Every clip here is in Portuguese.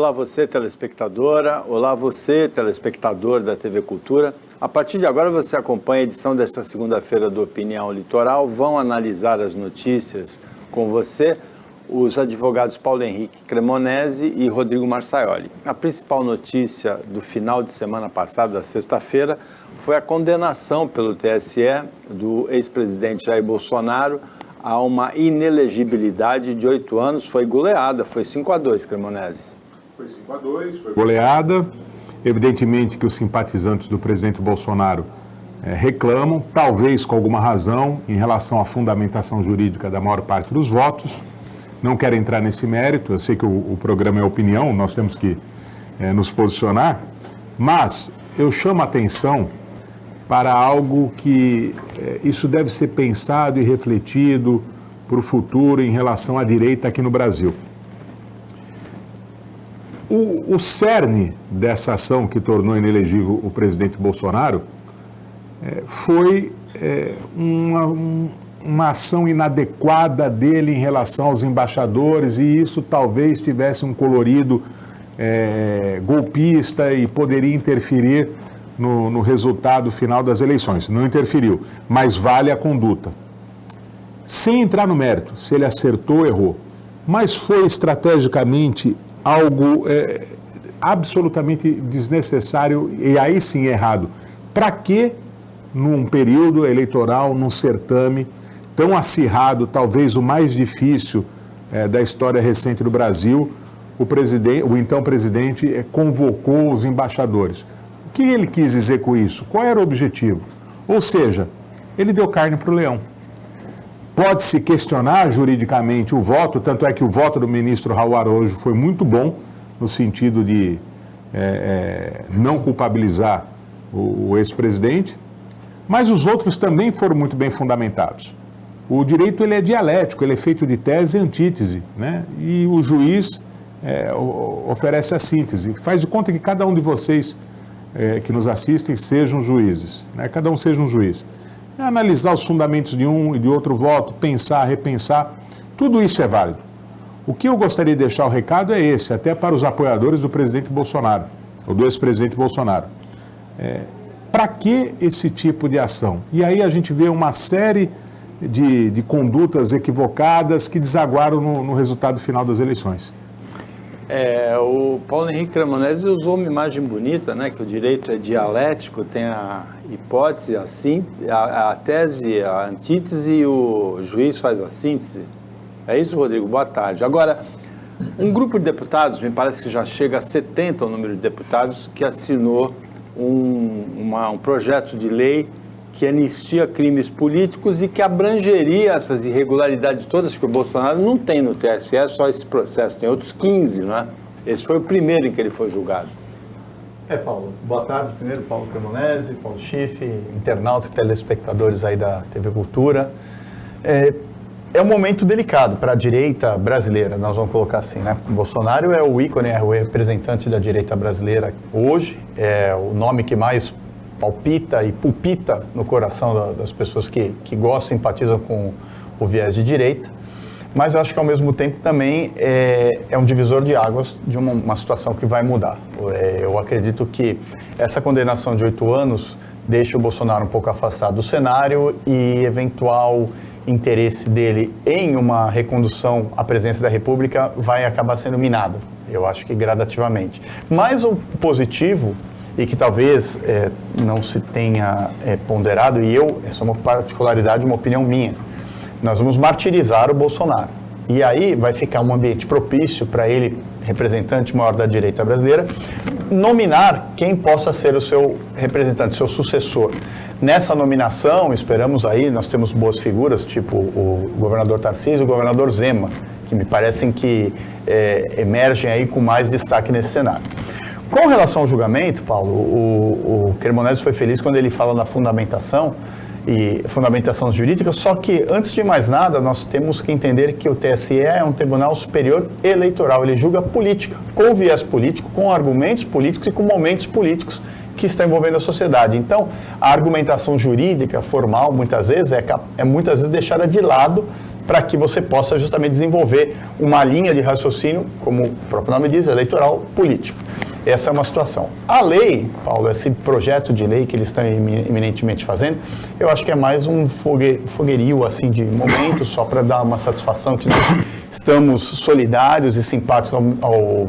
Olá você, telespectadora. Olá você, telespectador da TV Cultura. A partir de agora você acompanha a edição desta segunda-feira do Opinião Litoral. Vão analisar as notícias com você os advogados Paulo Henrique Cremonesi e Rodrigo Marçaioli. A principal notícia do final de semana passada, da sexta-feira, foi a condenação pelo TSE do ex-presidente Jair Bolsonaro a uma inelegibilidade de 8 anos. Foi goleada, foi 5-2, Cremonesi. Foi 5-2, foi goleada. Evidentemente que os simpatizantes do presidente Bolsonaro reclamam, talvez com alguma razão, em relação à fundamentação jurídica da maior parte dos votos. Não quero entrar nesse mérito, eu sei que o programa é opinião, nós temos que nos posicionar, mas eu chamo a atenção para algo que isso deve ser pensado e refletido para o futuro em relação à direita aqui no Brasil. O cerne dessa ação que tornou inelegível o presidente Bolsonaro foi uma ação inadequada dele em relação aos embaixadores, e isso talvez tivesse um colorido golpista e poderia interferir no resultado final das eleições. Não interferiu, mas vale a conduta. Sem entrar no mérito, se ele acertou ou errou, mas foi estrategicamente algo absolutamente desnecessário e aí sim errado. Para que, num período eleitoral, num certame tão acirrado, talvez o mais difícil da história recente do Brasil, o então presidente convocou os embaixadores? O que ele quis dizer com isso? Qual era o objetivo? Ou seja, ele deu carne para o leão. Pode-se questionar juridicamente o voto, tanto é que o voto do ministro Raul Araújo foi muito bom, no sentido de não culpabilizar o ex-presidente, mas os outros também foram muito bem fundamentados. O direito ele é dialético, ele é feito de tese e antítese, né? E o juiz oferece a síntese. Faz de conta que cada um de vocês que nos assistem sejam juízes, né? Cada um seja um juiz. Analisar os fundamentos de um e de outro voto, pensar, repensar, tudo isso é válido. O que eu gostaria de deixar o recado é esse, até para os apoiadores do presidente Bolsonaro, ou do ex-presidente Bolsonaro. Para que esse tipo de ação? E aí a gente vê uma série de condutas equivocadas que desaguaram no resultado final das eleições. O Paulo Henrique Cremonesi usou uma imagem bonita, né? Que o direito é dialético, tem a hipótese, a tese, a antítese, e o juiz faz a síntese. É isso, Rodrigo? Boa tarde. Agora, um grupo de deputados, me parece que já chega a 70 o número de deputados, que assinou um projeto de lei que anistia crimes políticos e que abrangeria essas irregularidades todas que o Bolsonaro não tem no TSE, só esse processo, tem outros 15, não é? Esse foi o primeiro em que ele foi julgado. Paulo, boa tarde. Primeiro, Paulo Cremonesi, Paulo Schiff, internautas e telespectadores aí da TV Cultura. É um momento delicado para a direita brasileira, nós vamos colocar assim, né? O Bolsonaro é o ícone, é o representante da direita brasileira hoje, é o nome que mais palpita e pulpita no coração das pessoas que gostam, simpatizam com o viés de direita, mas eu acho que ao mesmo tempo também é um divisor de águas de uma situação que vai mudar. Eu acredito que essa condenação de 8 anos deixa o Bolsonaro um pouco afastado do cenário e eventual interesse dele em uma recondução à presidência da República vai acabar sendo minada, eu acho que gradativamente. Mas o positivo, e que talvez não se tenha ponderado, e essa é uma particularidade, uma opinião minha, nós vamos martirizar o Bolsonaro. E aí vai ficar um ambiente propício para ele, representante maior da direita brasileira, nominar quem possa ser o seu representante, seu sucessor. Nessa nominação, esperamos aí, nós temos boas figuras, tipo o governador Tarcísio e o governador Zema, que me parecem que emergem aí com mais destaque nesse cenário. Com relação ao julgamento, Paulo, o Cremonesi foi feliz quando ele fala na fundamentação e fundamentação jurídica, só que, antes de mais nada, nós temos que entender que o TSE é um tribunal superior eleitoral, ele julga política, com viés político, com argumentos políticos e com momentos políticos que estão envolvendo a sociedade. Então, a argumentação jurídica, formal, muitas vezes, é muitas vezes deixada de lado para que você possa justamente desenvolver uma linha de raciocínio, como o próprio nome diz, eleitoral político. Essa é uma situação. A lei, Paulo, esse projeto de lei que eles estão eminentemente fazendo, eu acho que é mais um foguerio assim, de momento, só para dar uma satisfação que nós estamos solidários e simpáticos ao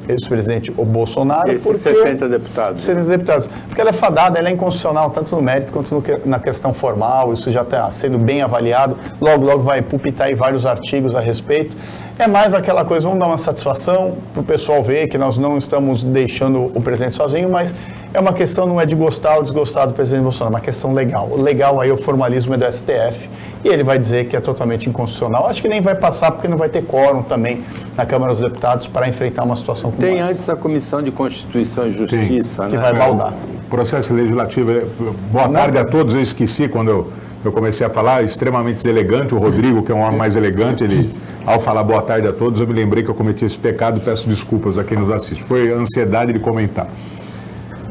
ex-presidente o Bolsonaro. Esses 70 deputados. 70 deputados. Porque ela é fadada, ela é inconstitucional, tanto no mérito quanto na questão formal, isso já está sendo bem avaliado, logo vai pulpitar aí vários artigos a respeito. É mais aquela coisa, vamos dar uma satisfação para o pessoal ver que nós não estamos deixando o presidente sozinho, mas é uma questão, não é de gostar ou desgostar do presidente Bolsonaro, é uma questão legal. O legal aí, o formalismo é do STF, e ele vai dizer que é totalmente inconstitucional. Acho que nem vai passar, porque não vai ter quórum também na Câmara dos Deputados para enfrentar uma situação como Tem essa. antes a Comissão de Constituição e Justiça, né? Que vai baldar. O processo legislativo. Boa tarde a todos. Eu esqueci quando eu comecei a falar, extremamente deselegante. O Rodrigo, que é um homem mais elegante, ele, ao falar boa tarde a todos, eu me lembrei que eu cometi esse pecado. Peço desculpas a quem nos assiste. Foi a ansiedade de comentar.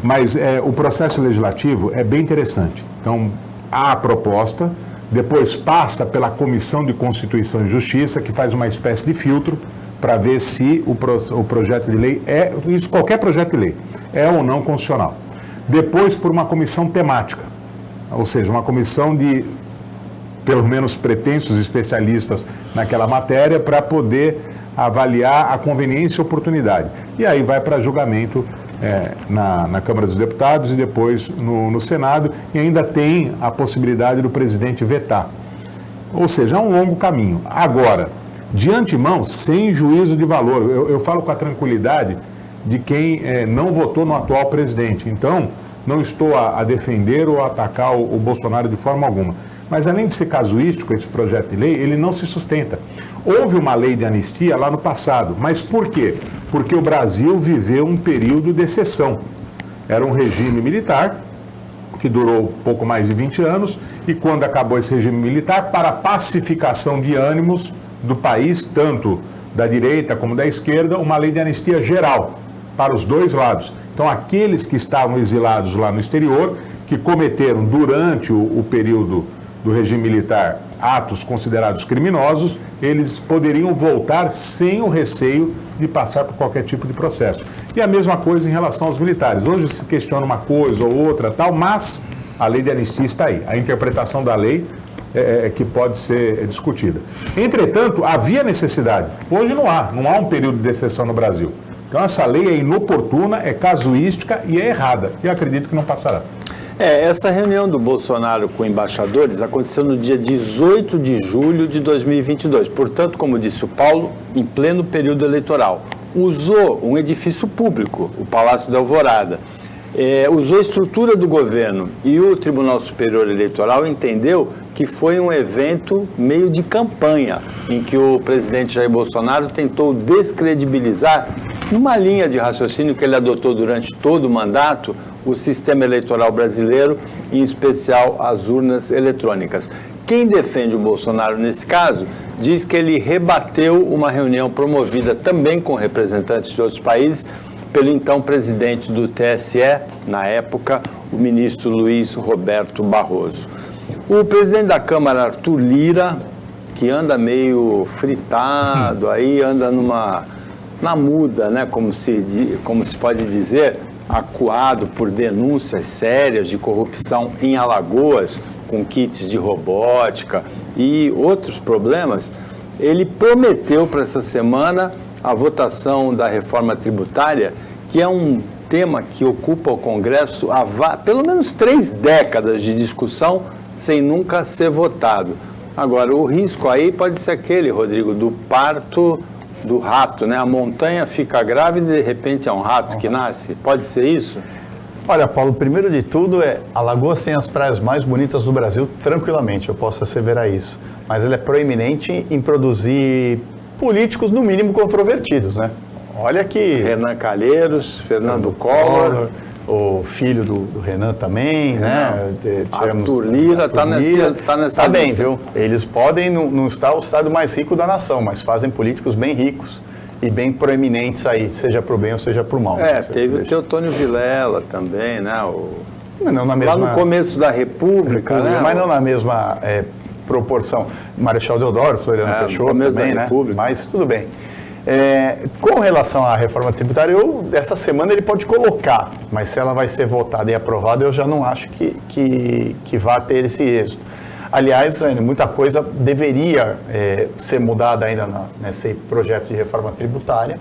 Mas o processo legislativo é bem interessante. Então, há a proposta, depois passa pela Comissão de Constituição e Justiça, que faz uma espécie de filtro para ver se o projeto de lei isso qualquer projeto de lei, é ou não constitucional. Depois por uma comissão temática, ou seja, uma comissão de, pelo menos, pretensos especialistas naquela matéria para poder avaliar a conveniência e oportunidade. E aí vai para julgamento na Câmara dos Deputados e depois no Senado, e ainda tem a possibilidade do presidente vetar. Ou seja, é um longo caminho. Agora, de antemão, sem juízo de valor, eu falo com a tranquilidade de quem não votou no atual presidente. Então, não estou a defender ou a atacar o Bolsonaro de forma alguma. Mas, além de ser casuístico, esse projeto de lei, ele não se sustenta. Houve uma lei de anistia lá no passado. Mas por quê? Porque o Brasil viveu um período de exceção. Era um regime militar que durou pouco mais de 20 anos, e quando acabou esse regime militar, para a pacificação de ânimos do país, tanto da direita como da esquerda, uma lei de anistia geral, para os dois lados. Então, aqueles que estavam exilados lá no exterior, que cometeram durante o período do regime militar atos considerados criminosos, eles poderiam voltar sem o receio de passar por qualquer tipo de processo. E a mesma coisa em relação aos militares. Hoje se questiona uma coisa ou outra, tal, mas a lei de anistia está aí. A interpretação da lei que pode ser discutida. Entretanto, havia necessidade. Hoje não há um período de exceção no Brasil. Então essa lei é inoportuna, é casuística e é errada. E acredito que não passará. Essa reunião do Bolsonaro com embaixadores aconteceu no dia 18 de julho de 2022. Portanto, como disse o Paulo, em pleno período eleitoral. Usou um edifício público, o Palácio da Alvorada. Usou a estrutura do governo, e o Tribunal Superior Eleitoral entendeu que foi um evento meio de campanha, em que o presidente Jair Bolsonaro tentou descredibilizar, numa linha de raciocínio que ele adotou durante todo o mandato, o sistema eleitoral brasileiro, em especial as urnas eletrônicas. Quem defende o Bolsonaro nesse caso diz que ele rebateu uma reunião promovida também com representantes de outros países pelo então presidente do TSE, na época, o ministro Luiz Roberto Barroso. O presidente da Câmara, Arthur Lira, que anda meio fritado, aí anda na muda, né, como se pode dizer, acuado por denúncias sérias de corrupção em Alagoas, com kits de robótica e outros problemas, ele prometeu para essa semana a votação da reforma tributária, que é um tema que ocupa o Congresso há pelo menos 3 décadas de discussão, sem nunca ser votado. Agora, o risco aí pode ser aquele, Rodrigo, do parto do rato, né? A montanha fica grávida e de repente é um rato que nasce. Pode ser isso? Olha, Paulo, primeiro de tudo Alagoas tem as praias mais bonitas do Brasil, tranquilamente, eu posso asseverar isso. Mas ele é proeminente em produzir políticos, no mínimo, controvertidos, né? Olha que... Renan Calheiros, Fernando Collor, o filho do Renan também, né? Arthur Lira está nessa Tá bem, viu? Eles podem não estar o estado mais rico da nação, mas fazem políticos bem ricos e bem proeminentes aí, seja para o bem ou seja para o mal. Teve o Teotônio Vilela também, né? Não na mesma... Lá no começo da República, né? Mas não na mesma proporção. Marechal Deodoro, Floriano Peixoto também, né? Mas tudo bem. Com relação à reforma tributária, essa semana ele pode colocar, mas se ela vai ser votada e aprovada, eu já não acho que vá ter esse êxito. Aliás, muita coisa deveria ser mudada ainda nesse projeto de reforma tributária,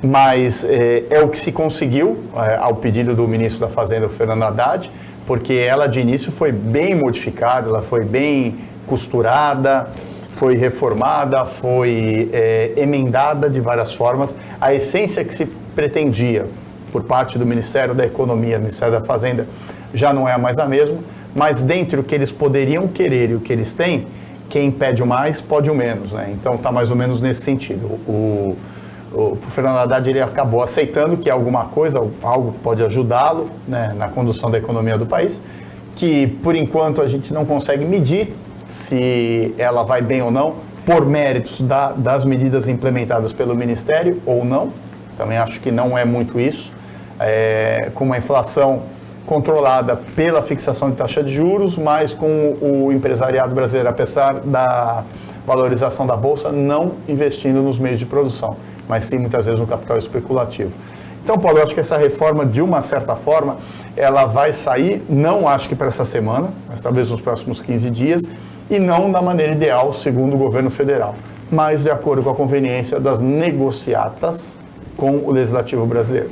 mas é o que se conseguiu ao pedido do ministro da Fazenda, Fernando Haddad, porque ela de início foi bem modificada, ela foi bem costurada, foi reformada, foi emendada de várias formas. A essência que se pretendia por parte do Ministério da Economia, do Ministério da Fazenda, já não é mais a mesma, mas dentre o que eles poderiam querer e o que eles têm, quem pede o mais, pode o menos, né? Então está mais ou menos nesse sentido. O Fernando Haddad ele acabou aceitando que é alguma coisa, algo que pode ajudá-lo, né, na condução da economia do país, que por enquanto a gente não consegue medir se ela vai bem ou não, por méritos das medidas implementadas pelo Ministério ou não. Também acho que não é muito isso. Com uma inflação controlada pela fixação de taxa de juros, mas com o empresariado brasileiro, apesar da valorização da Bolsa, não investindo nos meios de produção, mas sim muitas vezes no capital especulativo. Então, Paulo, eu acho que essa reforma, de uma certa forma, ela vai sair, não acho que para essa semana, mas talvez nos próximos 15 dias, e não da maneira ideal, segundo o governo federal, mas de acordo com a conveniência das negociatas com o Legislativo brasileiro.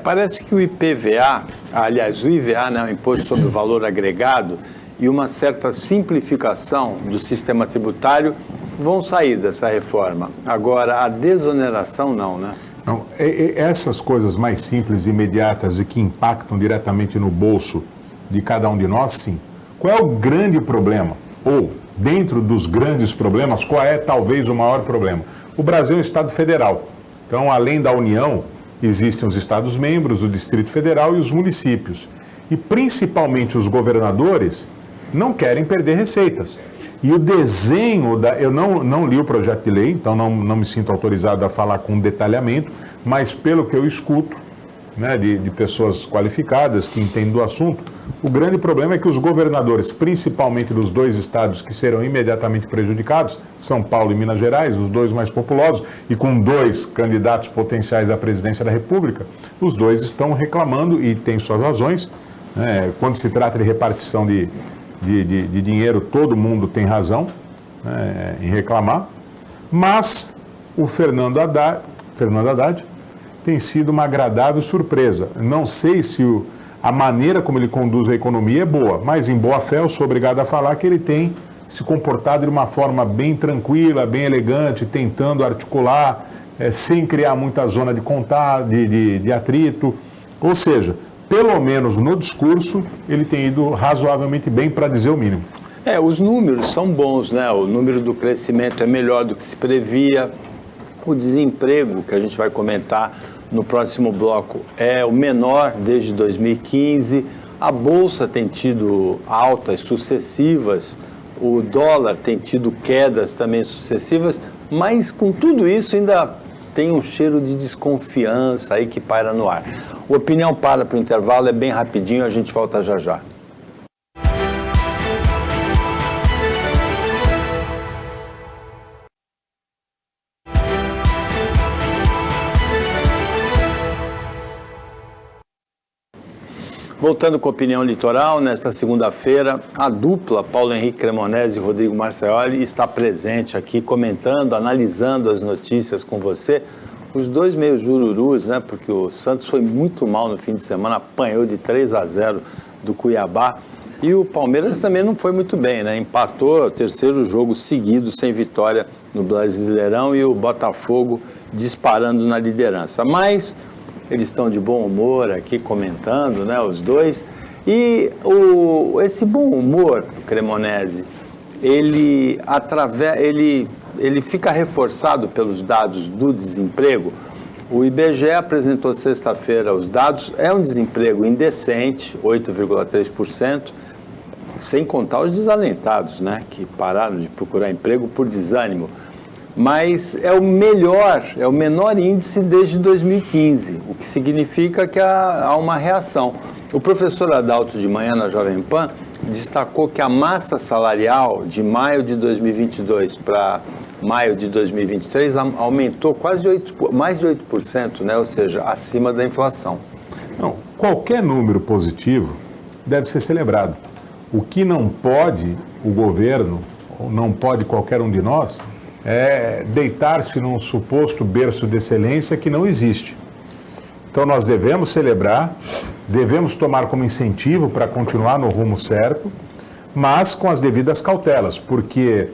Parece que o IPVA, aliás, o IVA, né, o Imposto sobre o Valor Agregado, e uma certa simplificação do sistema tributário vão sair dessa reforma. Agora, a desoneração não, né? Não, essas coisas mais simples, imediatas e que impactam diretamente no bolso de cada um de nós, sim. Qual é o grande problema? Ou, dentro dos grandes problemas, qual é talvez o maior problema? O Brasil é um Estado federal. Então, além da União, existem os Estados-membros, o Distrito Federal e os municípios. E, principalmente, os governadores não querem perder receitas. E o desenho, eu não li o projeto de lei, então não me sinto autorizado a falar com detalhamento, mas pelo que eu escuto, né, de pessoas qualificadas que entendem do assunto, o grande problema é que os governadores, principalmente dos dois estados que serão imediatamente prejudicados, São Paulo e Minas Gerais, os dois mais populosos, e com 2 candidatos potenciais à presidência da República, os dois estão reclamando e têm suas razões. Quando se trata de repartição de dinheiro, todo mundo tem razão em reclamar, mas o Fernando Haddad tem sido uma agradável surpresa. Não sei se a maneira como ele conduz a economia é boa, mas em boa fé eu sou obrigado a falar que ele tem se comportado de uma forma bem tranquila, bem elegante, tentando articular, sem criar muita zona de contato, de atrito, ou seja, pelo menos no discurso, ele tem ido razoavelmente bem, para dizer o mínimo. Os números são bons, né? O número do crescimento é melhor do que se previa. O desemprego, que a gente vai comentar no próximo bloco, é o menor desde 2015. A Bolsa tem tido altas sucessivas, o dólar tem tido quedas também sucessivas, mas com tudo isso ainda tem um cheiro de desconfiança aí que paira no ar. O Opinião para o intervalo, é bem rapidinho, a gente volta já já. Voltando com a Opinião Litoral, nesta segunda-feira, a dupla Paulo Henrique Cremonese e Rodrigo Marcioli está presente aqui, comentando, analisando as notícias com você. Os dois meio jururus, né? Porque o Santos foi muito mal no fim de semana, apanhou de 3-0 do Cuiabá. E o Palmeiras também não foi muito bem, né? Empatou o terceiro jogo seguido sem vitória no Brasileirão e o Botafogo disparando na liderança. Mas eles estão de bom humor aqui comentando, né, os dois. E esse bom humor, Cremonese, ele fica reforçado pelos dados do desemprego. O IBGE apresentou sexta-feira os dados, é um desemprego indecente, 8,3%, sem contar os desalentados, né, que pararam de procurar emprego por desânimo. Mas é o menor índice desde 2015, o que significa que há uma reação. O professor Adalto de manhã na Jovem Pan destacou que a massa salarial de maio de 2022 para maio de 2023 aumentou mais de 8%, né? Ou seja, acima da inflação. Não, qualquer número positivo deve ser celebrado. O que não pode o governo, ou não pode qualquer um de nós, é deitar-se num suposto berço de excelência que não existe. Então nós devemos celebrar, devemos tomar como incentivo para continuar no rumo certo, mas com as devidas cautelas, porque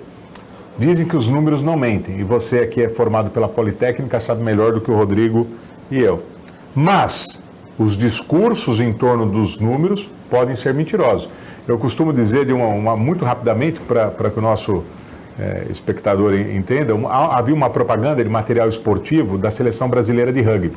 dizem que os números não mentem, e você que é formado pela Politécnica sabe melhor do que o Rodrigo e eu. Mas os discursos em torno dos números podem ser mentirosos. Eu costumo dizer, muito rapidamente, para que o nosso espectador entenda, havia uma propaganda de material esportivo da Seleção Brasileira de Rugby.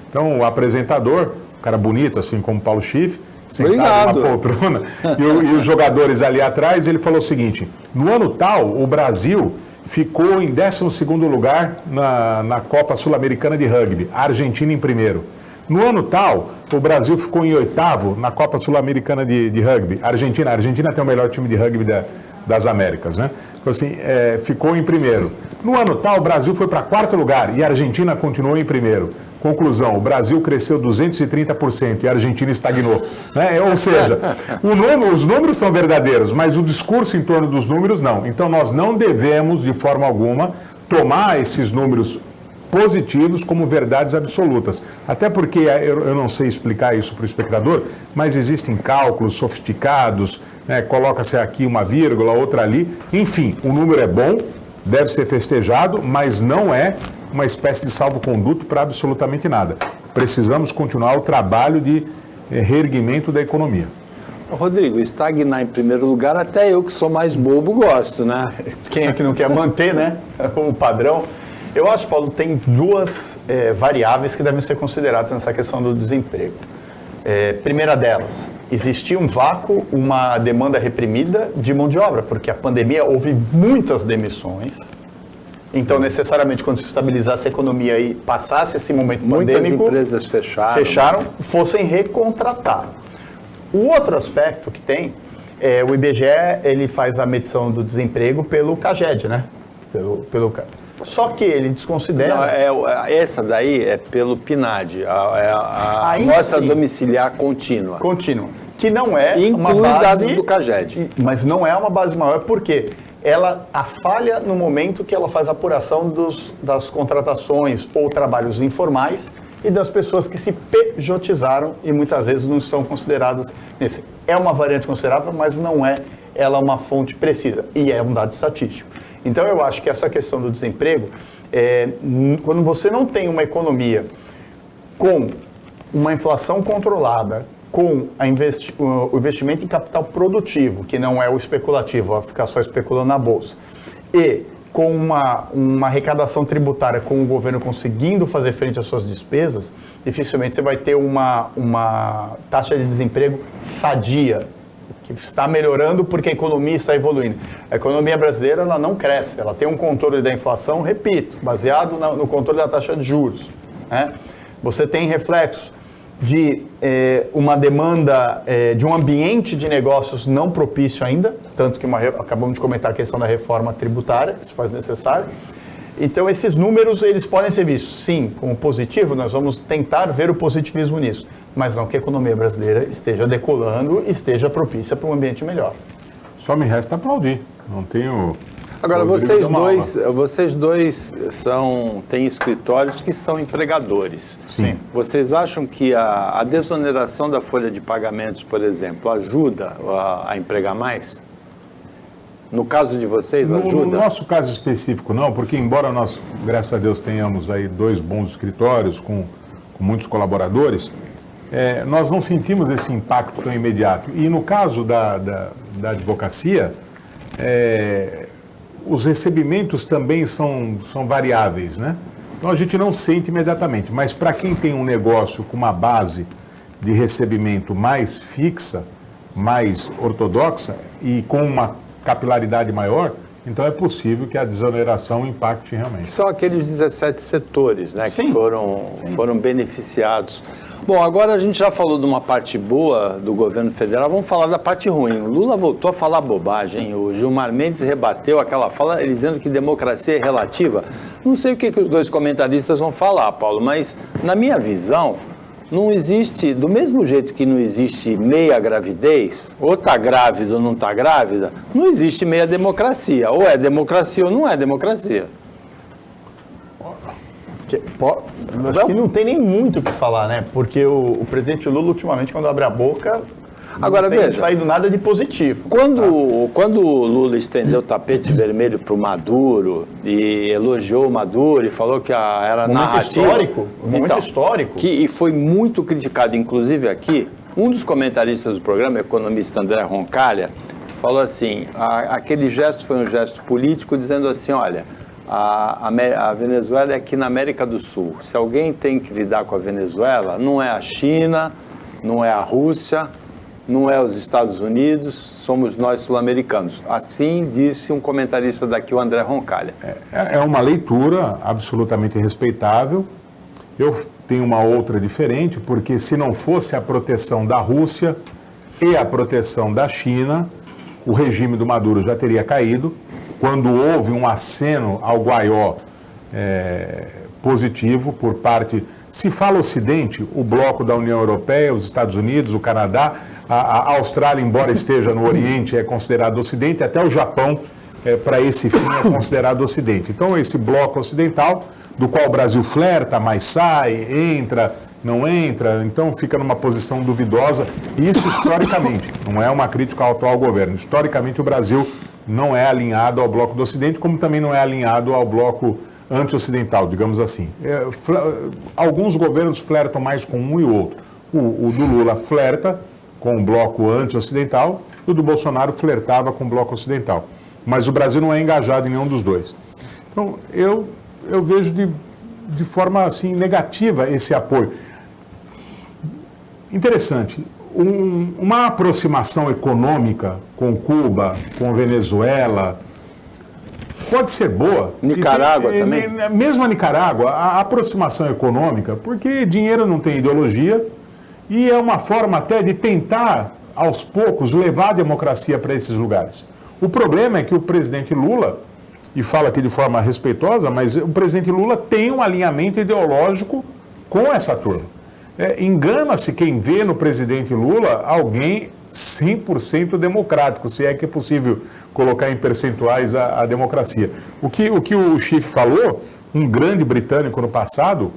Então, o apresentador, um cara bonito, assim como Paulo Schiff, sentado numa poltrona, e os jogadores ali atrás, ele falou o seguinte: no ano tal, o Brasil ficou em 12º lugar na Copa Sul-Americana de Rugby, a Argentina em primeiro. No ano tal, o Brasil ficou em 8º na Copa Sul-Americana de Rugby, a Argentina tem o melhor time de rugby das Américas, né? Então, assim, ficou em primeiro. No ano tal, o Brasil foi para 4º lugar e a Argentina continuou em primeiro. Conclusão, o Brasil cresceu 230% e a Argentina estagnou. Né? Ou seja, os números são verdadeiros, mas o discurso em torno dos números não. Então nós não devemos, de forma alguma, tomar esses números positivos como verdades absolutas. Até porque, eu não sei explicar isso para o espectador, mas existem cálculos sofisticados, né? Coloca-se aqui uma vírgula, outra ali. Enfim, o número é bom, deve ser festejado, mas não é uma espécie de salvo-conduto para absolutamente nada. Precisamos continuar o trabalho de reerguimento da economia. Rodrigo, estagnar em primeiro lugar, até eu que sou mais bobo gosto, né? Quem é que não quer manter, né, o padrão? Eu acho, Paulo, tem duas variáveis que devem ser consideradas nessa questão do desemprego. Primeira delas, existia um vácuo, uma demanda reprimida de mão de obra, porque a pandemia houve muitas demissões. Então, necessariamente, quando se estabilizasse a economia e passasse esse momento pandêmico, muitas empresas fecharam, fossem recontratar. O outro aspecto que tem, o IBGE, ele faz a medição do desemprego pelo CAGED, né? Só que ele desconsidera... Não, essa daí é pelo PNAD, a amostra domiciliar contínua. Contínua, que não é uma inclui base... dados do CAGED. Mas não é uma base maior, por quê? A falha no momento que ela faz a apuração das contratações ou trabalhos informais e das pessoas que se pejotizaram e muitas vezes não estão consideradas nesse. É uma variante considerável, mas não é ela uma fonte precisa e é um dado estatístico. Então eu acho que essa questão do desemprego, quando você não tem uma economia com uma inflação controlada, com o investimento em capital produtivo, que não é o especulativo, vai ficar só especulando na bolsa, e com uma arrecadação tributária, com o governo conseguindo fazer frente às suas despesas, dificilmente você vai ter uma taxa de desemprego sadia, que está melhorando porque a economia está evoluindo. A economia brasileira ela não cresce, ela tem um controle da inflação, repito, baseado no controle da taxa de juros. Né? Você tem reflexos de uma demanda de um ambiente de negócios não propício ainda, tanto que acabamos de comentar a questão da reforma tributária, que se faz necessário. Então, esses números, eles podem ser vistos, sim, como positivo, nós vamos tentar ver o positivismo nisso, mas não que a economia brasileira esteja decolando e esteja propícia para um ambiente melhor. Só me resta aplaudir, não tenho... Agora, vocês dois têm escritórios que são empregadores. Sim. Vocês acham que a desoneração da folha de pagamentos, por exemplo, ajuda a empregar mais? No caso de vocês, ajuda? No nosso caso específico, não, porque embora nós, graças a Deus, tenhamos aí 2 bons escritórios com muitos colaboradores, nós não sentimos esse impacto tão imediato. E no caso da advocacia, os recebimentos também são variáveis, né? Então a gente não sente imediatamente, mas para quem tem um negócio com uma base de recebimento mais fixa, mais ortodoxa e com uma capilaridade maior, então é possível que a desoneração impacte realmente. São aqueles 17 setores, né, que foram beneficiados. Bom, agora a gente já falou de uma parte boa do governo federal, vamos falar da parte ruim. O Lula voltou a falar bobagem, o Gilmar Mendes rebateu aquela fala, ele dizendo que democracia é relativa. Não sei o que os dois comentaristas vão falar, Paulo, mas na minha visão, não existe, do mesmo jeito que não existe meia gravidez, ou está grávida ou não está grávida, não existe meia democracia, ou é democracia ou não é democracia. Acho que não tem nem muito o que falar, né? Porque o presidente Lula, ultimamente, quando abre a boca, agora, não tem veja, saído nada de positivo. Quando o Lula estendeu o tapete vermelho para o Maduro e elogiou o Maduro e falou que era narrativa... Histórico, momento histórico. E foi muito criticado, inclusive aqui, um dos comentaristas do programa, o economista André Roncalha, falou assim, aquele gesto foi um gesto político, dizendo assim, olha... A Venezuela é aqui na América do Sul. Se alguém tem que lidar com a Venezuela, não é a China, não é a Rússia, não é os Estados Unidos, somos nós sul-americanos. Assim disse um comentarista daqui, o André Roncalha. É uma leitura absolutamente respeitável. Eu tenho uma outra diferente, porque se não fosse a proteção da Rússia e a proteção da China, o regime do Maduro já teria caído. Quando houve um aceno ao Guaió positivo por parte... Se fala Ocidente, o bloco da União Europeia, os Estados Unidos, o Canadá, a Austrália, embora esteja no Oriente, é considerado Ocidente, até o Japão, para esse fim, é considerado Ocidente. Então, esse bloco ocidental, do qual o Brasil flerta, mas sai, entra, não entra, então fica numa posição duvidosa. Isso historicamente, não é uma crítica ao atual governo. Historicamente, o Brasil não é alinhado ao bloco do Ocidente, como também não é alinhado ao bloco anti-ocidental, digamos assim. Alguns governos flertam mais com um e o outro. O do Lula flerta com o bloco anti-ocidental, e o do Bolsonaro flertava com o bloco ocidental. Mas o Brasil não é engajado em nenhum dos dois. Então, eu vejo de forma assim, negativa esse apoio. Interessante. Uma aproximação econômica com Cuba, com Venezuela, pode ser boa. Nicarágua também? Mesmo a Nicarágua, a aproximação econômica, porque dinheiro não tem ideologia e é uma forma até de tentar, aos poucos, levar a democracia para esses lugares. O problema é que o presidente Lula, e falo aqui de forma respeitosa, mas o presidente Lula tem um alinhamento ideológico com essa turma. Engana-se quem vê no presidente Lula alguém 100% democrático, se é que é possível colocar em percentuais a democracia. O que o Schiff falou, um grande britânico no passado,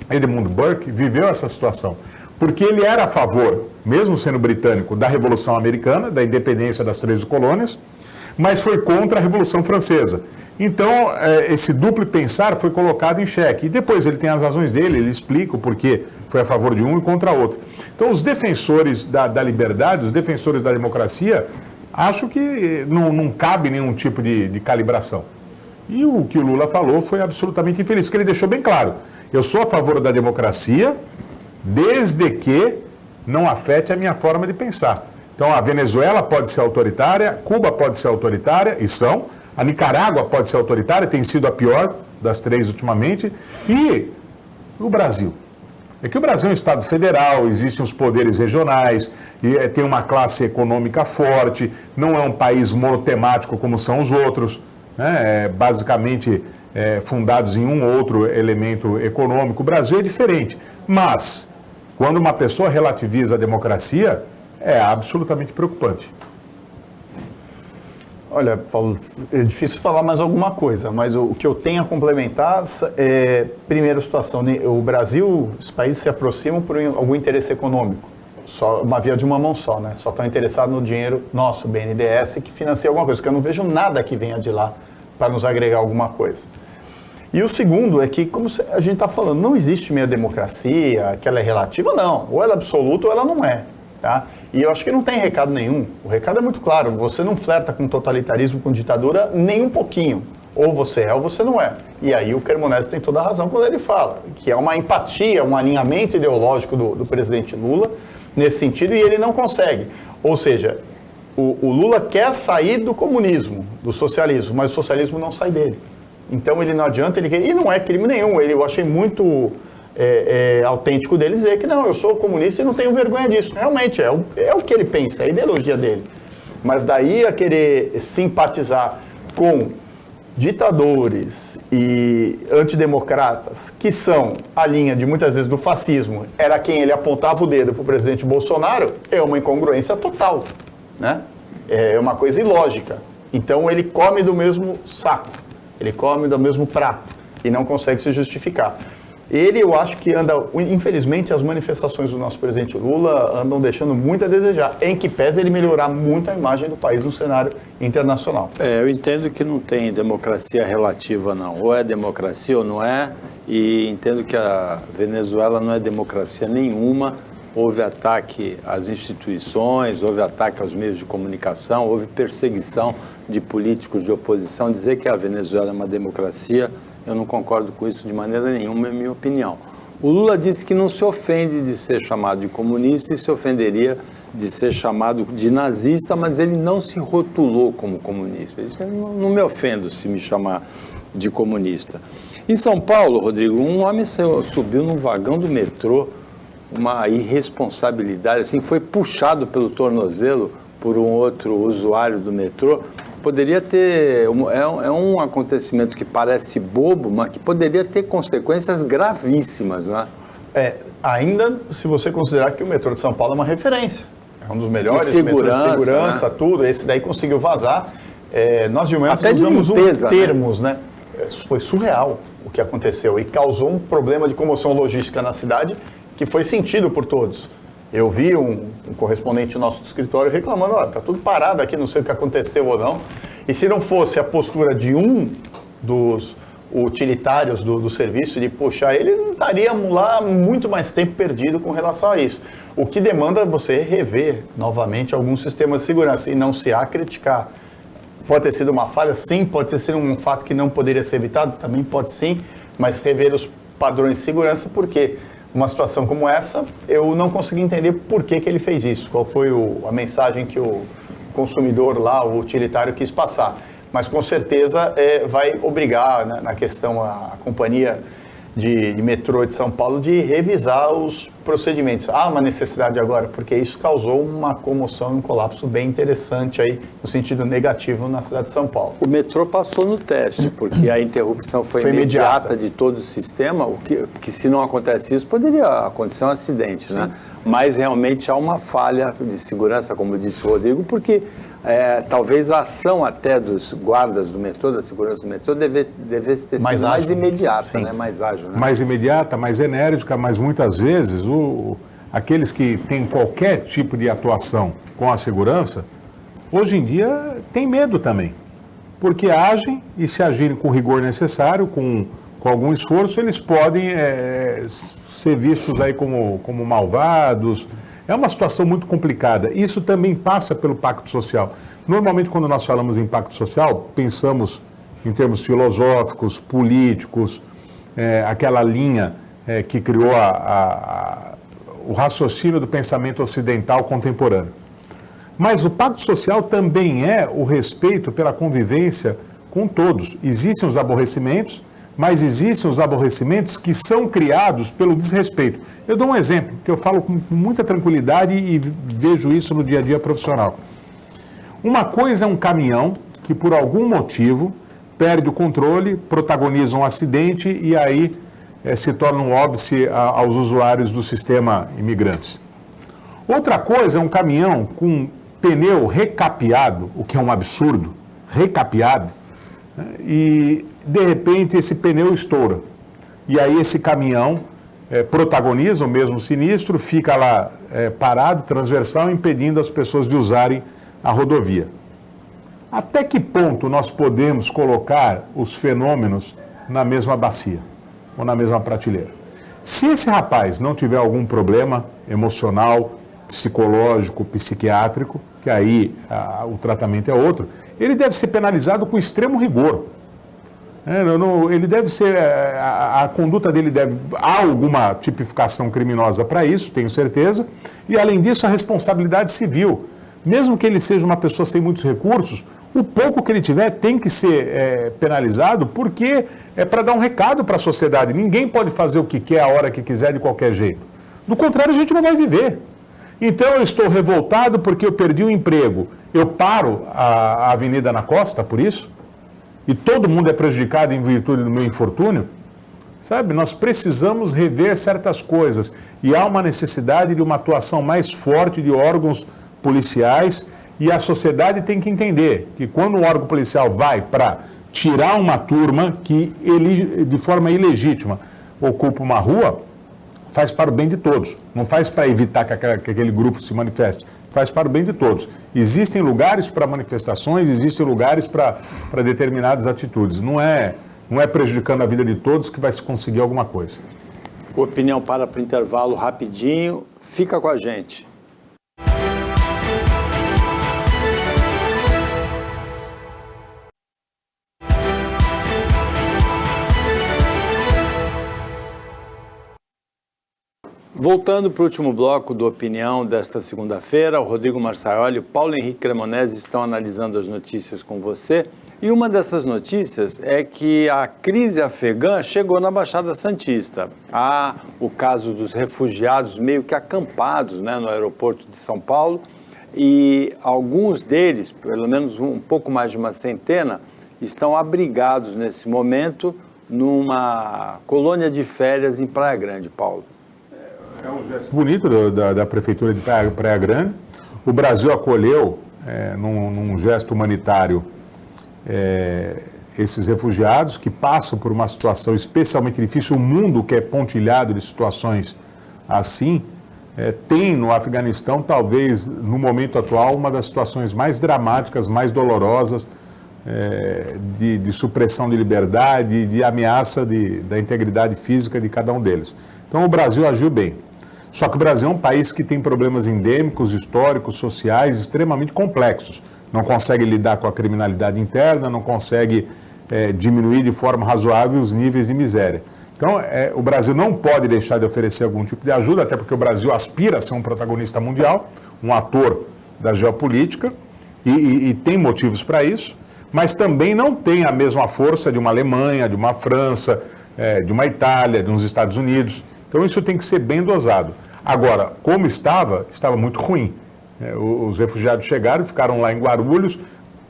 Edmund Burke, viveu essa situação. Porque ele era a favor, mesmo sendo britânico, da Revolução Americana, da independência das 13 colônias, mas foi contra a Revolução Francesa. Então, esse duplo pensar foi colocado em xeque. E depois ele tem as razões dele, ele explica o porquê foi a favor de um e contra outro. Então, os defensores da liberdade, os defensores da democracia, acho que não cabe nenhum tipo de calibração. E o que o Lula falou foi absolutamente infeliz, que ele deixou bem claro. Eu sou a favor da democracia, desde que não afete a minha forma de pensar. Então, a Venezuela pode ser autoritária, Cuba pode ser autoritária, e são. A Nicarágua pode ser autoritária, tem sido a pior das três ultimamente. E o Brasil? É que o Brasil é um Estado federal, existem os poderes regionais, e tem uma classe econômica forte, não é um país monotemático como são os outros, né? Basicamente fundados em um ou outro elemento econômico. O Brasil é diferente, mas quando uma pessoa relativiza a democracia, é absolutamente preocupante. Olha, Paulo, é difícil falar mais alguma coisa, mas o que eu tenho a complementar é, primeira situação, o Brasil, os países se aproximam por algum interesse econômico, só uma via de uma mão só, né? Só estão interessados no dinheiro nosso, BNDES, que financia alguma coisa, porque eu não vejo nada que venha de lá para nos agregar alguma coisa. E o segundo é que, como a gente está falando, não existe meia democracia, que ela é relativa, não. Ou ela é absoluta ou ela não é. Tá? E eu acho que não tem recado nenhum. O recado é muito claro. Você não flerta com totalitarismo, com ditadura, nem um pouquinho. Ou você é ou você não é. E aí o Cremonese tem toda a razão quando ele fala, que é uma empatia, um alinhamento ideológico do presidente Lula nesse sentido, e ele não consegue. Ou seja, o Lula quer sair do comunismo, do socialismo, mas o socialismo não sai dele. Então ele não adianta, e não é crime nenhum. Eu achei muito autêntico dele dizer que não, eu sou comunista e não tenho vergonha disso. Realmente, é o que ele pensa, é a ideologia dele. Mas daí a querer simpatizar com ditadores e antidemocratas, que são a linha de muitas vezes do fascismo, era quem ele apontava o dedo para o presidente Bolsonaro, é uma incongruência total, né? É uma coisa ilógica. Então ele come do mesmo saco, ele come do mesmo prato e não consegue se justificar. Eu acho que infelizmente, as manifestações do nosso presidente Lula andam deixando muito a desejar, em que pese ele melhorar muito a imagem do país no cenário internacional. Eu entendo que não tem democracia relativa, não. Ou é democracia ou não é, e entendo que a Venezuela não é democracia nenhuma. Houve ataque às instituições, houve ataque aos meios de comunicação, houve perseguição de políticos de oposição. Dizer que a Venezuela é uma democracia, eu não concordo com isso de maneira nenhuma, é minha opinião. O Lula disse que não se ofende de ser chamado de comunista e se ofenderia de ser chamado de nazista, mas ele não se rotulou como comunista. Ele disse, não me ofendo se me chamar de comunista. Em São Paulo, Rodrigo, um homem subiu num vagão do metrô, uma irresponsabilidade, assim, foi puxado pelo tornozelo por um outro usuário do metrô. Poderia ter, é um acontecimento que parece bobo, mas que poderia ter consequências gravíssimas, não é? Ainda se você considerar que o metrô de São Paulo é uma referência, é um dos melhores, segurança, metrô de segurança, né? Tudo, esse daí conseguiu vazar. Nós de manhã usamos termos, né? Foi surreal o que aconteceu e causou um problema de comoção logística na cidade que foi sentido por todos. Eu vi um correspondente nosso do escritório reclamando, tá tudo parado aqui, não sei o que aconteceu ou não. E se não fosse a postura de um dos utilitários do serviço de puxar ele, não estaríamos lá muito mais tempo perdido com relação a isso. O que demanda você rever novamente alguns sistemas de segurança e não se criticar. Pode ter sido uma falha? Sim. Pode ter sido um fato que não poderia ser evitado? Também pode sim, mas rever os padrões de segurança, porque uma situação como essa, eu não consegui entender por que ele fez isso, qual foi a mensagem que o consumidor lá, o utilitário, quis passar. Mas com certeza vai obrigar, né, na questão, a companhia de metrô de São Paulo de revisar os procedimentos. Há uma necessidade agora, porque isso causou uma comoção e um colapso bem interessante aí, no sentido negativo, na cidade de São Paulo. O metrô passou no teste, porque a interrupção foi imediata de todo o sistema, o que se não acontece isso, poderia acontecer um acidente, né? Mas realmente há uma falha de segurança, como disse o Rodrigo, porque talvez a ação até dos guardas do metrô, da segurança do metrô, devesse ter sido mais imediata, né? Mais ágil. Né? Mais imediata, mais enérgica, mas muitas vezes aqueles que têm qualquer tipo de atuação com a segurança, hoje em dia têm medo também, porque agem e se agirem com o rigor necessário, com algum esforço, eles podem ser vistos aí como malvados. É uma situação muito complicada. Isso também passa pelo pacto social. Normalmente, quando nós falamos em pacto social, pensamos em termos filosóficos, políticos, aquela linha que criou o raciocínio do pensamento ocidental contemporâneo. Mas o pacto social também é o respeito pela convivência com todos. Existem os aborrecimentos, mas existem os aborrecimentos que são criados pelo desrespeito. Eu dou um exemplo, que eu falo com muita tranquilidade e vejo isso no dia a dia profissional. Uma coisa é um caminhão que, por algum motivo, perde o controle, protagoniza um acidente e aí se torna um óbice aos usuários do sistema imigrantes. Outra coisa é um caminhão com pneu recapeado, o que é um absurdo, recapeado, e de repente esse pneu estoura. E aí esse caminhão protagoniza o mesmo sinistro, fica lá parado, transversal, impedindo as pessoas de usarem a rodovia. Até que ponto nós podemos colocar os fenômenos na mesma bacia ou na mesma prateleira? Se esse rapaz não tiver algum problema emocional, psicológico, psiquiátrico, que aí o tratamento é outro, ele deve ser penalizado com extremo rigor. Ele deve ser, a conduta dele há alguma tipificação criminosa para isso, tenho certeza, e além disso a responsabilidade civil. Mesmo que ele seja uma pessoa sem muitos recursos, O pouco que ele tiver tem que ser penalizado, porque é para dar um recado para a sociedade. Ninguém pode fazer o que quer, a hora que quiser, de qualquer jeito. Do contrário, a gente não vai viver. Então eu estou revoltado porque eu perdi o emprego. Eu paro a Avenida na Costa por isso? E todo mundo é prejudicado em virtude do meu infortúnio? Sabe, nós precisamos rever certas coisas. E há uma necessidade de uma atuação mais forte de órgãos policiais. E a sociedade tem que entender que quando o órgão policial vai para tirar uma turma que de forma ilegítima ocupa uma rua, faz para o bem de todos. Não faz para evitar que aquele grupo se manifeste. Faz para o bem de todos. Existem lugares para manifestações, existem lugares para determinadas atitudes. Não é prejudicando a vida de todos que vai se conseguir alguma coisa. Opinião para o intervalo rapidinho. Fica com a gente. Voltando para o último bloco do Opinião desta segunda-feira, o Rodrigo Marçaioli e o Paulo Henrique Cremonesi estão analisando as notícias com você. E uma dessas notícias é que a crise afegã chegou na Baixada Santista. Há o caso dos refugiados meio que acampados, né, no aeroporto de São Paulo, e alguns deles, pelo menos um pouco mais de uma centena, estão abrigados nesse momento numa colônia de férias em Praia Grande, Paulo. É um gesto bonito da Prefeitura de Praia Grande. O Brasil acolheu, num gesto humanitário, esses refugiados que passam por uma situação especialmente difícil. O mundo que é pontilhado de situações assim, tem no Afeganistão, talvez, no momento atual, uma das situações mais dramáticas, mais dolorosas, de supressão de liberdade, de ameaça da integridade física de cada um deles. Então o Brasil agiu bem. Só que o Brasil é um país que tem problemas endêmicos, históricos, sociais, extremamente complexos. Não consegue lidar com a criminalidade interna, não consegue diminuir de forma razoável os níveis de miséria. Então, o Brasil não pode deixar de oferecer algum tipo de ajuda, até porque o Brasil aspira a ser um protagonista mundial, um ator da geopolítica, e tem motivos para isso, mas também não tem a mesma força de uma Alemanha, de uma França, de uma Itália, de uns Estados Unidos. Então isso tem que ser bem dosado. Agora, como estava muito ruim. Os refugiados chegaram e ficaram lá em Guarulhos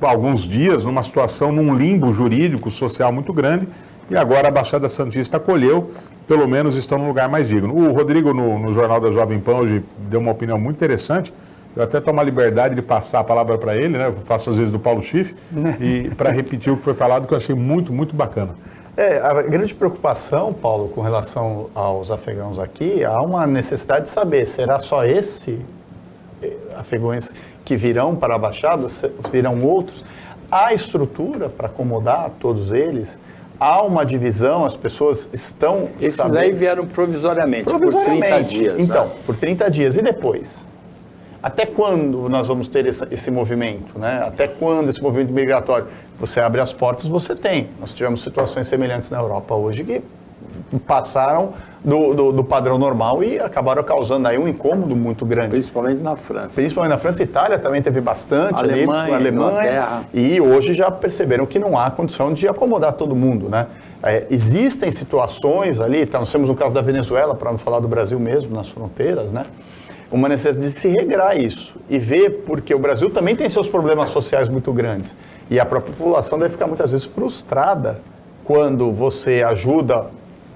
alguns dias, numa situação, num limbo jurídico, social muito grande, e agora a Baixada Santista acolheu, pelo menos estão num lugar mais digno. O Rodrigo, no Jornal da Jovem Pan, hoje deu uma opinião muito interessante. Eu até tomo a liberdade de passar a palavra para ele, né? Eu faço às vezes do Paulo Schiff, e para repetir o que foi falado, que eu achei muito, muito bacana. A grande preocupação, Paulo, com relação aos afegãos aqui, há uma necessidade de saber, será só afegãos que virão para a Baixada, virão outros? Há estrutura para acomodar todos eles? Há uma divisão, as pessoas estão... Esses aí vieram provisoriamente, por 30 dias. Então, por 30 dias. E depois? Até quando nós vamos ter esse movimento, né? Até quando esse movimento migratório? Você abre as portas, você tem. Nós tivemos situações semelhantes na Europa hoje que passaram do padrão normal e acabaram causando aí um incômodo muito grande. Principalmente na França. Principalmente na França. Itália também teve bastante. Alemanha, Inglaterra. E hoje já perceberam que não há condição de acomodar todo mundo, né? Existem situações ali, nós temos o caso da Venezuela, para não falar do Brasil mesmo, nas fronteiras, né? Uma necessidade de se regrar isso e ver, porque o Brasil também tem seus problemas sociais muito grandes e a própria população deve ficar muitas vezes frustrada quando você ajuda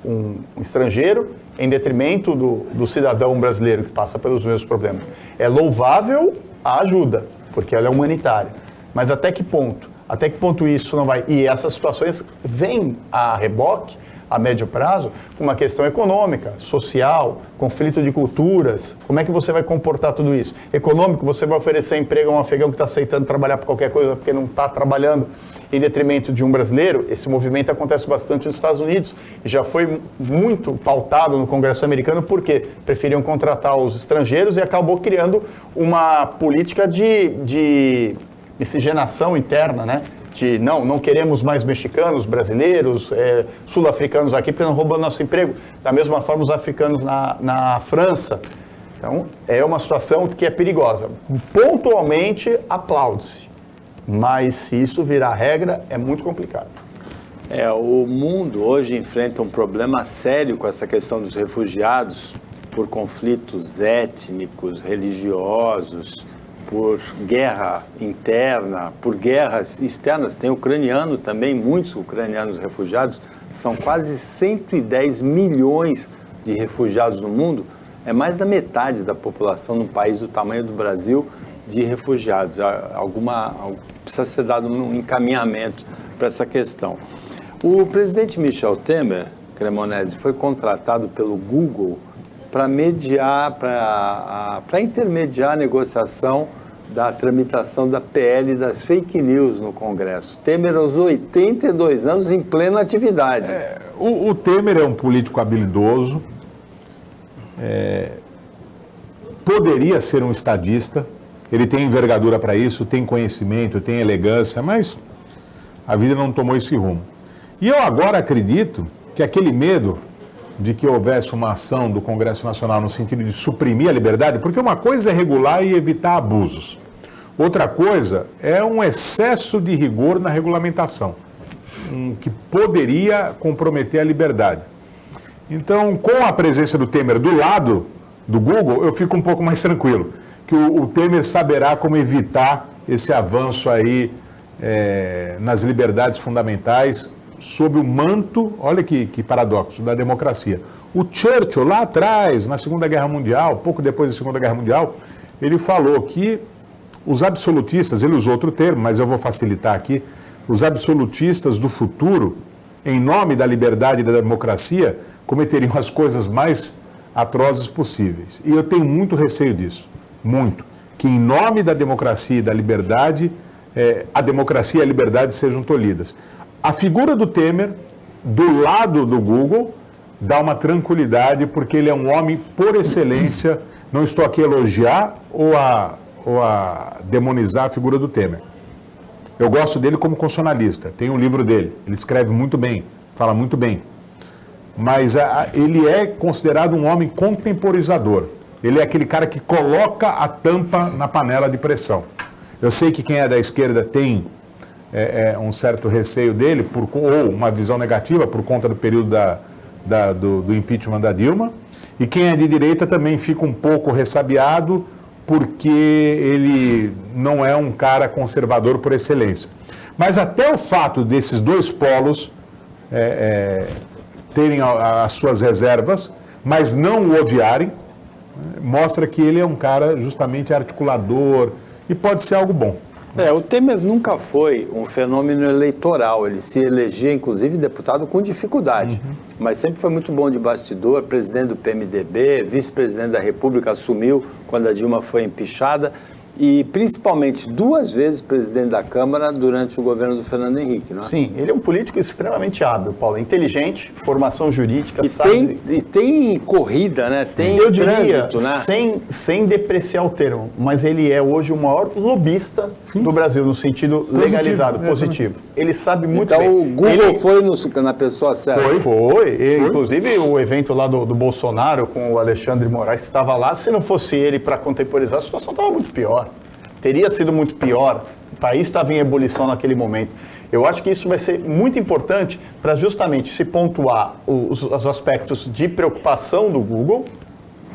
um estrangeiro em detrimento do cidadão brasileiro que passa pelos mesmos problemas. É louvável a ajuda, porque ela é humanitária, mas até que ponto isso não vai... E essas situações vêm a reboque, a médio prazo, com uma questão econômica, social, conflito de culturas. Como é que você vai comportar tudo isso? Econômico, você vai oferecer emprego a um afegão que está aceitando trabalhar por qualquer coisa porque não está trabalhando em detrimento de um brasileiro. Esse movimento acontece bastante nos Estados Unidos e já foi muito pautado no Congresso americano porque preferiam contratar os estrangeiros e acabou criando uma política de miscigenação interna, né? Não queremos mais mexicanos, brasileiros, sul-africanos aqui, porque não roubam nosso emprego. Da mesma forma, os africanos na França. Então, é uma situação que é perigosa. Pontualmente, aplaude-se. Mas se isso virar regra, é muito complicado. O mundo hoje enfrenta um problema sério com essa questão dos refugiados por conflitos étnicos, religiosos, por guerra interna, por guerras externas. Tem ucraniano também, muitos ucranianos refugiados, são quase 110 milhões de refugiados no mundo, é mais da metade da população num país do tamanho do Brasil de refugiados. Precisa ser dado um encaminhamento para essa questão. O presidente Michel Temer, Cremonesi, foi contratado pelo Google para mediar, para intermediar a negociação da tramitação da PL das fake news no Congresso. Temer aos 82 anos em plena atividade. O Temer é um político habilidoso, poderia ser um estadista, ele tem envergadura para isso, tem conhecimento, tem elegância, mas a vida não tomou esse rumo. E eu agora acredito que aquele medo de que houvesse uma ação do Congresso Nacional no sentido de suprimir a liberdade, porque uma coisa é regular e evitar abusos, outra coisa é um excesso de rigor na regulamentação, que poderia comprometer a liberdade. Então, com a presença do Temer do lado do Google, eu fico um pouco mais tranquilo, que o Temer saberá como evitar esse avanço aí nas liberdades fundamentais sob o manto, olha que paradoxo, da democracia. O Churchill, lá atrás, na Segunda Guerra Mundial, pouco depois da Segunda Guerra Mundial, ele falou que os absolutistas, ele usou outro termo, mas eu vou facilitar aqui, os absolutistas do futuro, em nome da liberdade e da democracia, cometeriam as coisas mais atrozes possíveis. E eu tenho muito receio disso, muito, que em nome da democracia e da liberdade, a democracia e a liberdade sejam tolhidas. A figura do Temer, do lado do Google, dá uma tranquilidade, porque ele é um homem por excelência. Não estou aqui a elogiar ou a demonizar a figura do Temer. Eu gosto dele como constitucionalista, tem um livro dele, ele escreve muito bem, fala muito bem. Mas ele é considerado um homem contemporizador. Ele é aquele cara que coloca a tampa na panela de pressão. Eu sei que quem é da esquerda tem um certo receio dele, ou uma visão negativa por conta do período do impeachment da Dilma, e quem é de direita também fica um pouco ressabiado, porque ele não é um cara conservador por excelência. Mas até o fato desses dois polos terem as suas reservas, mas não o odiarem, mostra que ele é um cara justamente articulador e pode ser algo bom. O Temer nunca foi um fenômeno eleitoral, ele se elegia, inclusive, deputado com dificuldade, mas sempre foi muito bom de bastidor, presidente do PMDB, vice-presidente da República, assumiu quando a Dilma foi empichada, e principalmente 2 vezes presidente da Câmara durante o governo do Fernando Henrique, não é? Sim, ele é um político extremamente hábil, Paulo, inteligente, formação jurídica, e tem corrida, né? Tem eu diria, trânsito, né? sem depreciar o termo, mas ele é hoje o maior lobista do Brasil, no sentido legalizado, positivo. Ele sabe muito bem. Então o Google foi na pessoa certa. Foi. Inclusive o evento lá do Bolsonaro com o Alexandre Moraes, que estava lá, se não fosse ele para contemporizar, a situação estava muito pior. Teria sido muito pior, o país estava em ebulição naquele momento. Eu acho que isso vai ser muito importante para justamente se pontuar os aspectos de preocupação do Google,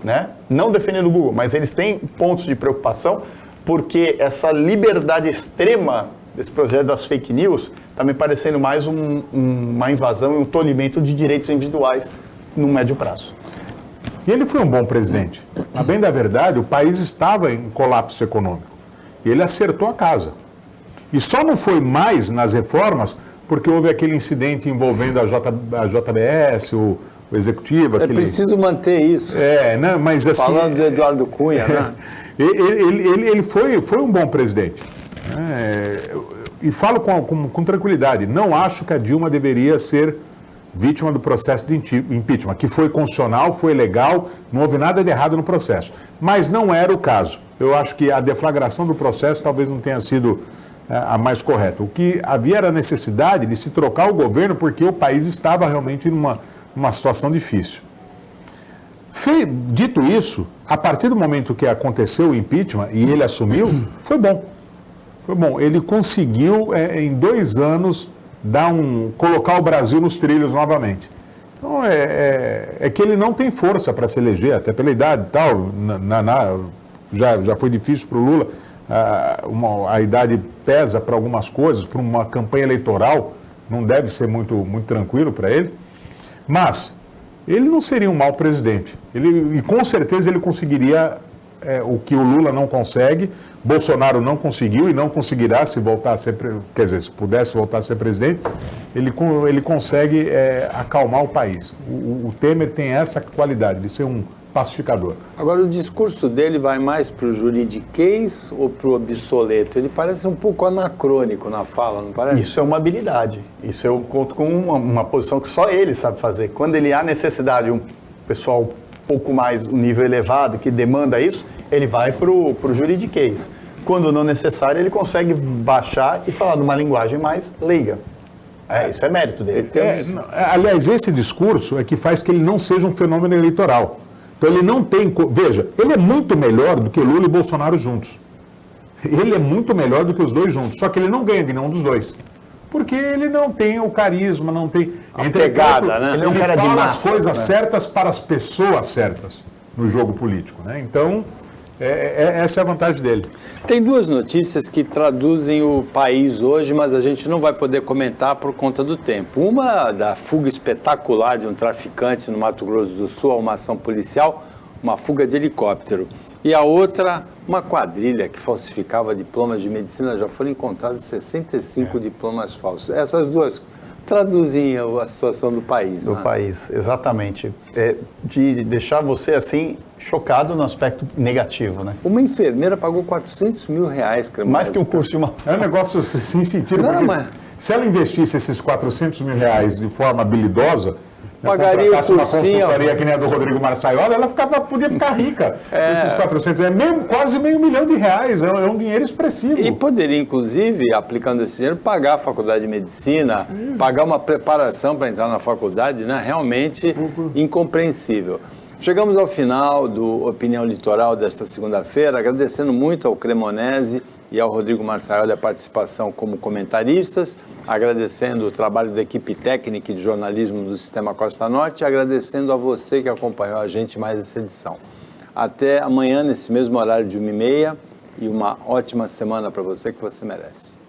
né? Não defendendo o Google, mas eles têm pontos de preocupação, porque essa liberdade extrema desse projeto das fake news está me parecendo mais uma invasão e um tolimento de direitos individuais no médio prazo. E ele foi um bom presidente. A bem da verdade, o país estava em colapso econômico. E ele acertou a casa. E só não foi mais nas reformas porque houve aquele incidente envolvendo a JBS, o executivo. É preciso manter isso. Né? Mas assim... Falando de Eduardo Cunha, né? Ele foi um bom presidente. E falo com tranquilidade. Não acho que a Dilma deveria ser vítima do processo de impeachment, que foi constitucional, foi legal, não houve nada de errado no processo. Mas não era o caso. Eu acho que a deflagração do processo talvez não tenha sido a mais correta. O que havia era a necessidade de se trocar o governo porque o país estava realmente numa situação difícil. Dito isso, a partir do momento que aconteceu o impeachment e ele assumiu, foi bom. Foi bom. Ele conseguiu, em 2 anos, colocar o Brasil nos trilhos novamente. Então, é que ele não tem força para se eleger, até pela idade e tal. Já foi difícil para o Lula. A idade pesa para algumas coisas, para uma campanha eleitoral, não deve ser muito tranquilo para ele. Mas ele não seria um mau presidente. E com certeza ele conseguiria o que o Lula não consegue, Bolsonaro não conseguiu e não conseguirá se voltar a ser, quer dizer, se pudesse voltar a ser presidente, ele consegue acalmar o país. O Temer tem essa qualidade de ser um pacificador. Agora, o discurso dele vai mais para o juridiquês ou para o obsoleto? Ele parece um pouco anacrônico na fala, não parece? Isso é uma habilidade. Isso eu conto com uma posição que só ele sabe fazer. Quando ele há necessidade, um pessoal um pouco mais, um nível elevado, que demanda isso, ele vai para o juridiquês. Quando não necessário, ele consegue baixar e falar numa linguagem mais leiga. Isso é mérito dele. Aliás, esse discurso é que faz que ele não seja um fenômeno eleitoral. Então ele não tem... Veja, ele é muito melhor do que Lula e Bolsonaro juntos. Ele é muito melhor do que os dois juntos. Só que ele não ganha de nenhum dos dois. Porque ele não tem o carisma, não tem... A pegada, né? Ele cara de fala massa, as coisas né? certas para as pessoas certas no jogo político, né? Então, essa é a vantagem dele. Tem 2 notícias que traduzem o país hoje, mas a gente não vai poder comentar por conta do tempo. Uma da fuga espetacular de um traficante no Mato Grosso do Sul a uma ação policial, uma fuga de helicóptero. E a outra, uma quadrilha que falsificava diplomas de medicina. Já foram encontrados 65 diplomas falsos. Essas 2 traduzem a situação do país. Do país, exatamente. De deixar você, assim, chocado no aspecto negativo, né? Uma enfermeira pagou R$400 mil, Cremonese. Mais que um curso de uma... É um negócio sem sentido, porque se ela investisse esses R$400 mil de forma habilidosa, pagaria o cursinho, uma consultoria que nem a do Rodrigo Marçaiola, ela podia ficar rica. Esses 400, quase R$500 mil, é um dinheiro expressivo. E poderia, inclusive, aplicando esse dinheiro, pagar a faculdade de medicina, pagar uma preparação para entrar na faculdade, né? Realmente incompreensível. Chegamos ao final do Opinião Litoral desta segunda-feira, agradecendo muito ao Cremonese e ao Rodrigo Marçaiola a participação como comentaristas, agradecendo o trabalho da equipe técnica de jornalismo do Sistema Costa Norte e agradecendo a você que acompanhou a gente mais essa edição. Até amanhã, nesse mesmo horário de 1h30, e uma ótima semana para você que você merece.